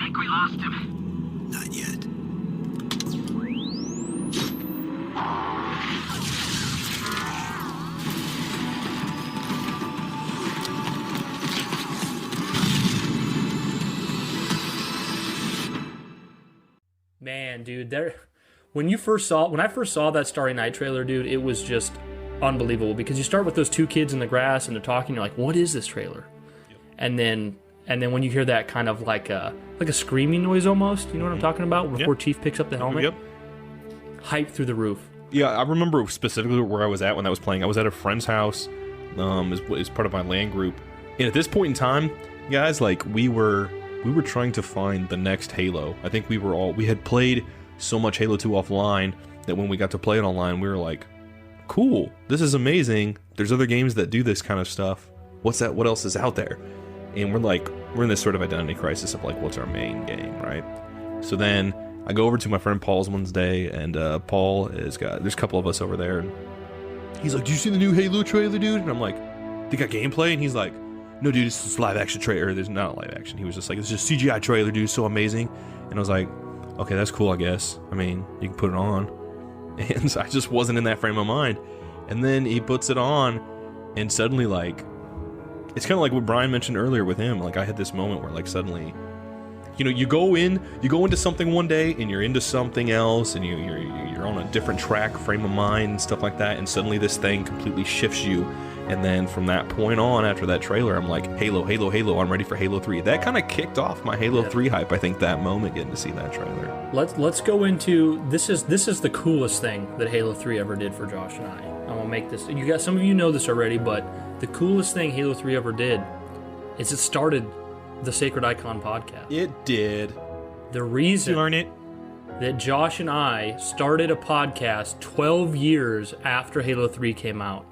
think we lost him. Not yet. Man, dude, when I first saw that Starry Night trailer, dude, it was just unbelievable because you start with those two kids in the grass and they're talking, you're like, what is this trailer? Yep. And then when you hear that kind of like a screaming noise almost, you know what I'm talking about? Before Chief picks up the helmet. Yep. Hype through the roof. Yeah, I remember specifically where I was at when that was playing. I was at a friend's house, as part of my LAN group. And at this point in time, guys, like we were trying to find the next Halo. I think we had played so much Halo 2 offline that when we got to play it online, we were like, cool, this is amazing. There's other games that do this kind of stuff. What's that? What else is out there? And we're in this sort of identity crisis of like, what's our main game, right? So then I go over to my friend Paul's Wednesday, and Paul there's a couple of us over there, and he's like, "Do you see the new Halo trailer, dude?" And I'm like, "They got gameplay?" And he's like, "No, dude, it's this live action trailer." There's not a live action. He was just like, "It's just CGI trailer, dude, so amazing." And I was like, "Okay, that's cool, I guess. I mean, you can put it on." And I just wasn't in that frame of mind. And then he puts it on, and suddenly, like, it's kind of like what Bryan mentioned earlier with him. Like, I had this moment where, like, suddenly, you know, you go into something one day, and you're into something else, and you're on a different track, frame of mind, and stuff like that, and suddenly this thing completely shifts you. And then from that point on, after that trailer, I'm like, Halo, Halo, Halo, I'm ready for Halo 3. That kind of kicked off my Halo 3 hype, I think, that moment, getting to see that trailer. Let's go into, this is the coolest thing that Halo 3 ever did for Josh and I. I'm going to make this, some of you know this already, but the coolest thing Halo 3 ever did is it started the Sacred Icon podcast. It did. The reason Learn it. that Josh and I started a podcast 12 years after Halo 3 came out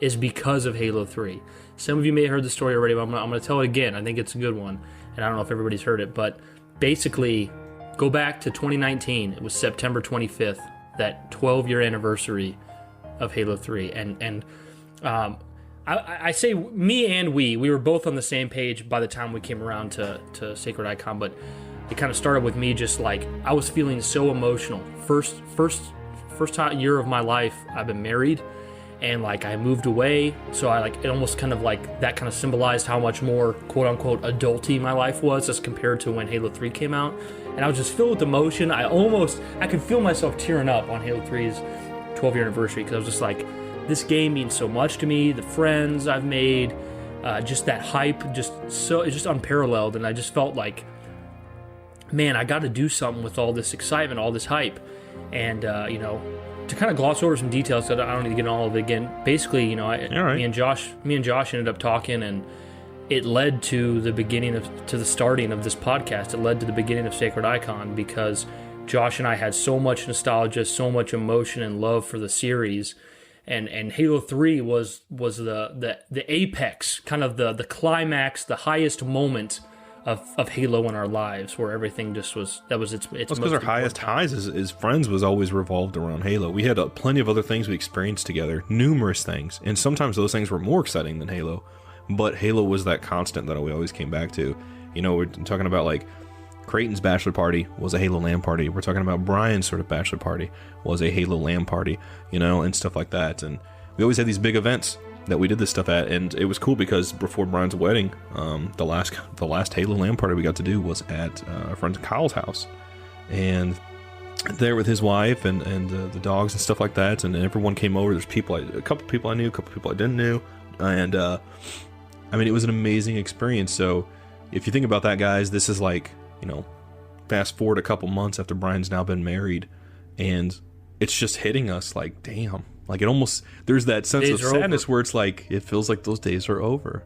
is because of Halo 3. Some of you may have heard the story already, but I'm going to tell it again. I think it's a good one, and I don't know if everybody's heard it, but basically, go back to 2019. It was September 25th, that 12-year anniversary of Halo 3, and I say me and we were both on the same page by the time we came around to Sacred Icon, but it kind of started with me just like, I was feeling so emotional. First year of my life, I've been married, and like I moved away, so I like, it almost kind of like, that kind of symbolized how much more quote unquote adulty my life was as compared to when Halo 3 came out. And I was just filled with emotion. I could feel myself tearing up on Halo 3's 12-year anniversary, because I was just like, this game means so much to me, the friends I've made, just that hype, it's just unparalleled. And I just felt like, man, I got to do something with all this excitement, all this hype. And, to kind of gloss over some details, so I don't need to get into all of it again. Basically, me and Josh ended up talking, and it led to the starting of this podcast. It led to the beginning of Sacred Icon, because Josh and I had so much nostalgia, so much emotion and love for the series, and Halo 3 was the apex, kind of the climax, the highest moment of Halo in our lives, where everything just was, that was its because our highest highs as friends was always revolved around Halo. We had plenty of other things we experienced together, numerous things, and sometimes those things were more exciting than Halo, but Halo was that constant that we always came back to. We're talking about like Creighton's bachelor party was a Halo LAN party. We're talking about Bryan's sort of bachelor party was a Halo LAN party, and stuff like that. And we always had these big events that we did this stuff at, and it was cool because before Bryan's wedding, the last Halo LAN party we got to do was at our friend Kyle's house, and there with his wife and the dogs and stuff like that, and everyone came over. There's a couple people I knew, a couple people I didn't know, and it was an amazing experience. So if you think about that, guys, this is like, fast forward a couple months after Bryan's now been married, and it's just hitting us like, damn. Like, it almost, there's that sense of sadness where it's like, it feels like those days are over.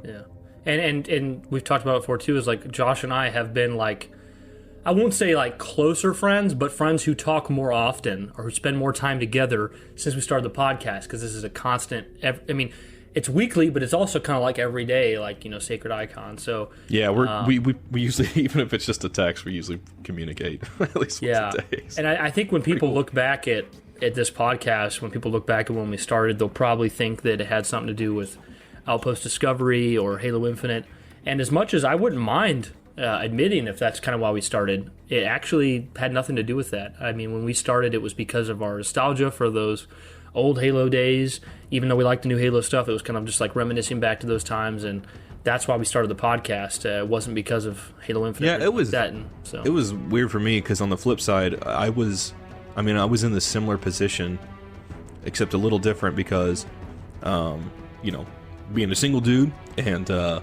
Yeah. And we've talked about it before too, is like, Josh and I have been like, I won't say like closer friends, but friends who talk more often or who spend more time together since we started the podcast, because this is a constant, it's weekly, but it's also kind of like every day, like, Sacred Icon. So yeah, we usually, even if it's just a text, we usually communicate at least once a day. So. And I think when people look back at this podcast, when people look back at when we started, they'll probably think that it had something to do with Outpost Discovery or Halo Infinite. And as much as I wouldn't mind admitting if that's kind of why we started. It actually had nothing to do with that. I mean, when we started, it was because of our nostalgia for those old Halo days. Even though we liked the new Halo stuff, it was kind of just like reminiscing back to those times, and that's why we started the podcast. It wasn't because of Halo Infinite. Yeah, it was. It was weird for me because on the flip side, I was in the similar position, except a little different because, being a single dude and I'm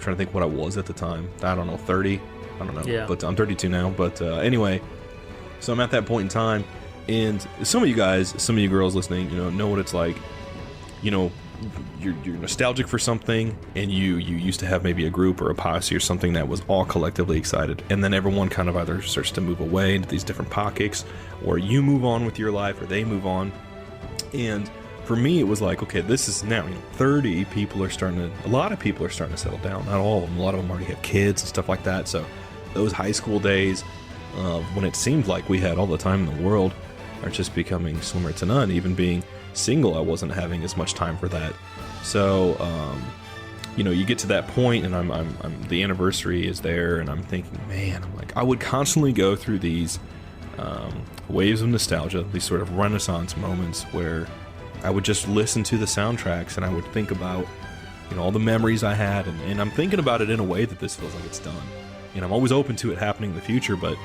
trying to think what I was at the time. I don't know, 30. I don't know. Yeah. But I'm 32 now. But anyway, so I'm at that point in time, and some of you guys, some of you girls listening, know what it's like. You're nostalgic for something, and you used to have maybe a group or a posse or something that was all collectively excited, and then everyone kind of either starts to move away into these different pockets, or you move on with your life, or they move on. And for me, it was like, okay, this is now 30 people are starting to, a lot of people are starting to settle down. Not all of them. A lot of them already have kids and stuff like that. So those high school days, when it seemed like we had all the time in the world, are just becoming slimmer to none. Even being single, I wasn't having as much time for that. So, you get to that point, and I'm the anniversary is there, and I'm thinking, man, I would constantly go through these waves of nostalgia, these sort of renaissance moments where I would just listen to the soundtracks, and I would think about, all the memories I had, and I'm thinking about it in a way that this feels like it's done. And I'm always open to it happening in the future, but,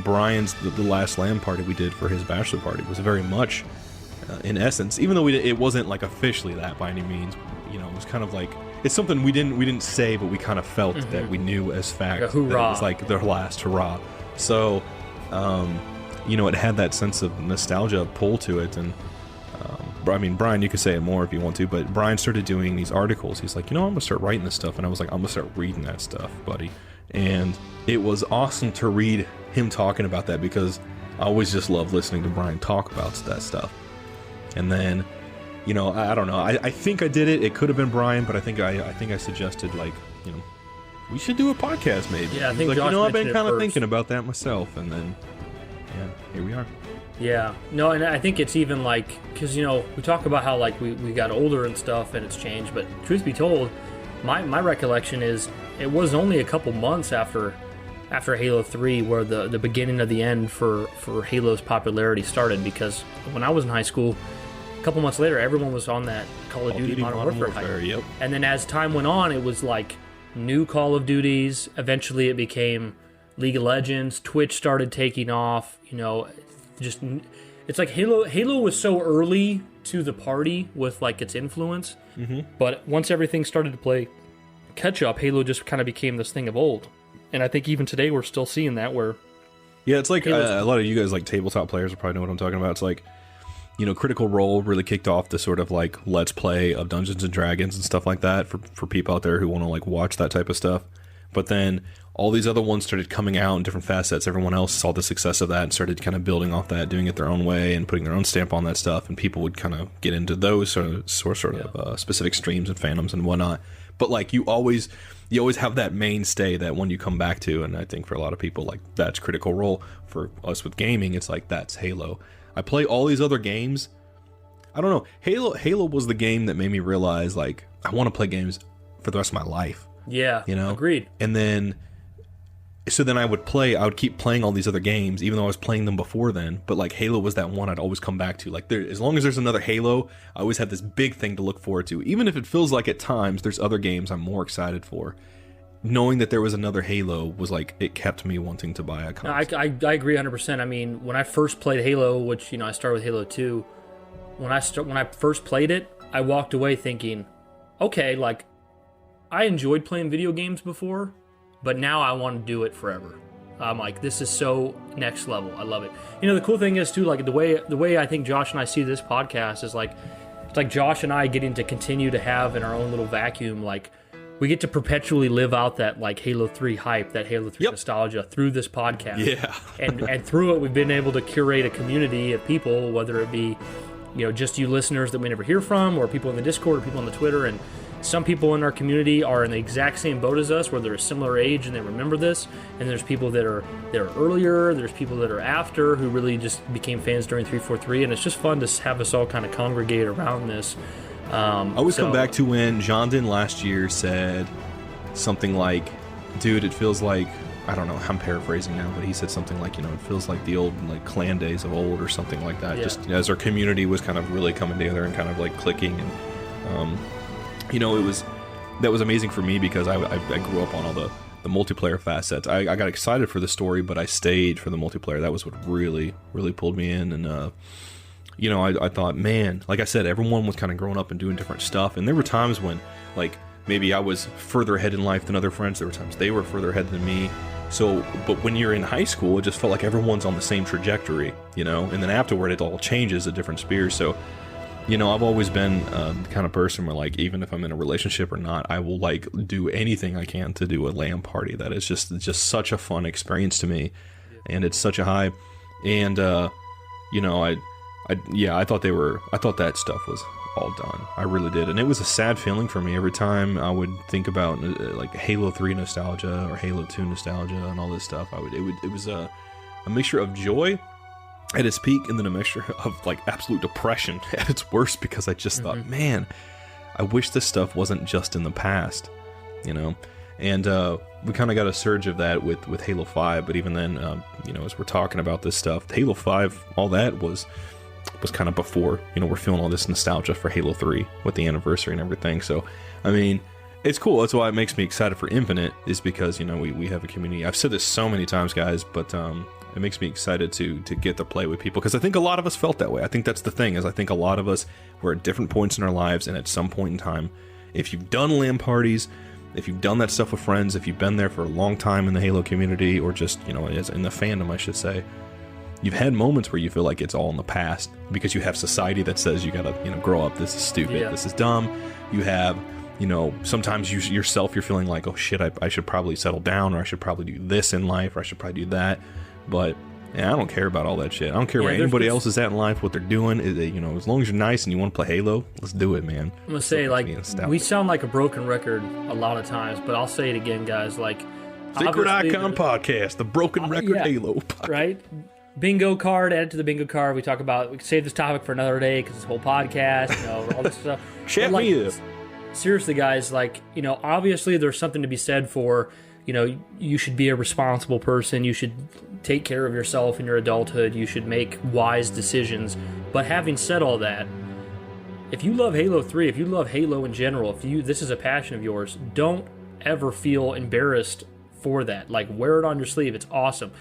Brian's, the last LAN party we did for his bachelor party was very much, in essence, even though it wasn't like officially that by any means, it was kind of like, it's something we didn't say, but we kind of felt that we knew as fact. That it was like their last hurrah. So, it had that sense of nostalgia pull to it, and Brian, you could say it more if you want to, but Brian started doing these articles. He's like, I'm going to start writing this stuff. And I was like, I'm going to start reading that stuff, buddy. And it was awesome to read him talking about that, because I always just love listening to Brian talk about that stuff. And then, I don't know. I think I did it. It could have been Brian, but I think I suggested, we should do a podcast maybe. Yeah, I think like, Josh I've been mentioned kind it of first. thinking about that myself. And then, here we are. Yeah, no, and I think it's even like, because, we talk about how, we got older and stuff and it's changed, but truth be told, my recollection is it was only a couple months after Halo 3 where the beginning of the end for Halo's popularity started, because when I was in high school, a couple months later, everyone was on that Call of Duty Modern Warfare hype. Yep. And then as time went on, it was like new Call of Duties. Eventually it became League of Legends. Twitch started taking off, it's like Halo was so early to the party with its influence, but once everything started to play catch up, Halo just kind of became this thing of old. And I think even today we're still seeing that, where it's like a lot of you guys, tabletop players, will probably know what I'm talking about. It's like, Critical Role really kicked off the sort of let's play of Dungeons and Dragons and stuff like that for people out there who want to watch that type of stuff. But then all these other ones started coming out in different facets. Everyone else saw the success of that and started kind of building off that, doing it their own way and putting their own stamp on that stuff. And people would kind of get into those sort of specific streams and fandoms and whatnot. But you always have that mainstay that one you come back to. And I think for a lot of people, that's Critical Role. For us with gaming, it's that's Halo. I play all these other games. I don't know. Halo was the game that made me realize I want to play games for the rest of my life. Yeah, agreed. And then, so then I would keep playing all these other games, even though I was playing them before then. But Halo was that one I'd always come back to. As long as there's another Halo, I always have this big thing to look forward to. Even if it feels like at times there's other games I'm more excited for. Knowing that there was another Halo was it kept me wanting to buy a console. I agree 100%. I mean, when I first played Halo, which I started with Halo 2, when I first played it, I walked away thinking, okay, I enjoyed playing video games before, but now I want to do it forever. I'm like, this is so next level. I love it. The cool thing is too, the way I think Josh and I see this podcast is it's like Josh and I getting to continue to have in our own little vacuum, we get to perpetually live out that Halo 3 hype, that Halo 3 nostalgia through this podcast. Yeah. and through it, we've been able to curate a community of people, whether it be, just you listeners that we never hear from, or people in the Discord, or people on the Twitter, and some people in our community are in the exact same boat as us, where they're a similar age and they remember this. And there's people that are earlier. There's people that are after who really just became fans during 343. And it's just fun to have us all kind of congregate around this. I always come back to when Jondon last year said something like, dude, it feels like, I don't know, I'm paraphrasing now, but he said something like, it feels like the old like clan days of old or something like that. Yeah. Just as our community was kind of really coming together and kind of like clicking, and that was amazing for me because I grew up on all the multiplayer facets. I got excited for the story, but I stayed for the multiplayer. That was what really pulled me in. And I thought, man, like I said, everyone was kind of growing up and doing different stuff, and there were times when like maybe I was further ahead in life than other friends. There were times they were further ahead than me. So, but when you're in high school, it just felt like everyone's on the same trajectory, and then afterward it all changes at different spears. So, I've always been the kind of person where, like, even if I'm in a relationship or not, I will like do anything I can to do a LAN party. That is just such a fun experience to me, and it's such a high. And I thought that stuff was all done. I really did, and it was a sad feeling for me every time I would think about like Halo 3 nostalgia or Halo 2 nostalgia and all this stuff. It was a mixture of joy at its peak, and then a mixture of like absolute depression at its worst, because I just thought, man, I wish this stuff wasn't just in the past, and we kind of got a surge of that with Halo 5, but even then, as we're talking about this stuff, Halo 5, all that was kind of before, we're feeling all this nostalgia for Halo 3 with the anniversary and everything. So, I mean, it's cool. That's why it makes me excited for Infinite, is because, we have a community. I've said this so many times, guys, but it makes me excited to get to play with people, because I think a lot of us felt that way. I think that's the thing, is I think a lot of us were at different points in our lives, and at some point in time, if you've done LAN parties, if you've done that stuff with friends, if you've been there for a long time in the Halo community, or just, as in the fandom, I should say, you've had moments where you feel like it's all in the past, because you have society that says you gotta, grow up, this is stupid, this is dumb. You have, sometimes yourself, you're feeling like, oh shit, I should probably settle down, or I should probably do this in life, or I should probably do that. But I don't care about all that shit. I don't care where anybody else is at in life, what they're doing. As long as you're nice and you want to play Halo, let's do it, man. I'm gonna say, like, we sound like a broken record a lot of times, but I'll say it again, guys. Like, Sacred Icon Podcast, the Broken Record Halo podcast. Right? Bingo card, add it to the bingo card. We can save this topic for another day, because this whole podcast, all this stuff. Shut me up. Seriously, guys, like, obviously there's something to be said for, you should be a responsible person. You should take care of yourself in your adulthood. You should make wise decisions. But having said all that, if you love Halo 3, if you love Halo in general, this is a passion of yours, don't ever feel embarrassed for that. Like, wear it on your sleeve. It's awesome.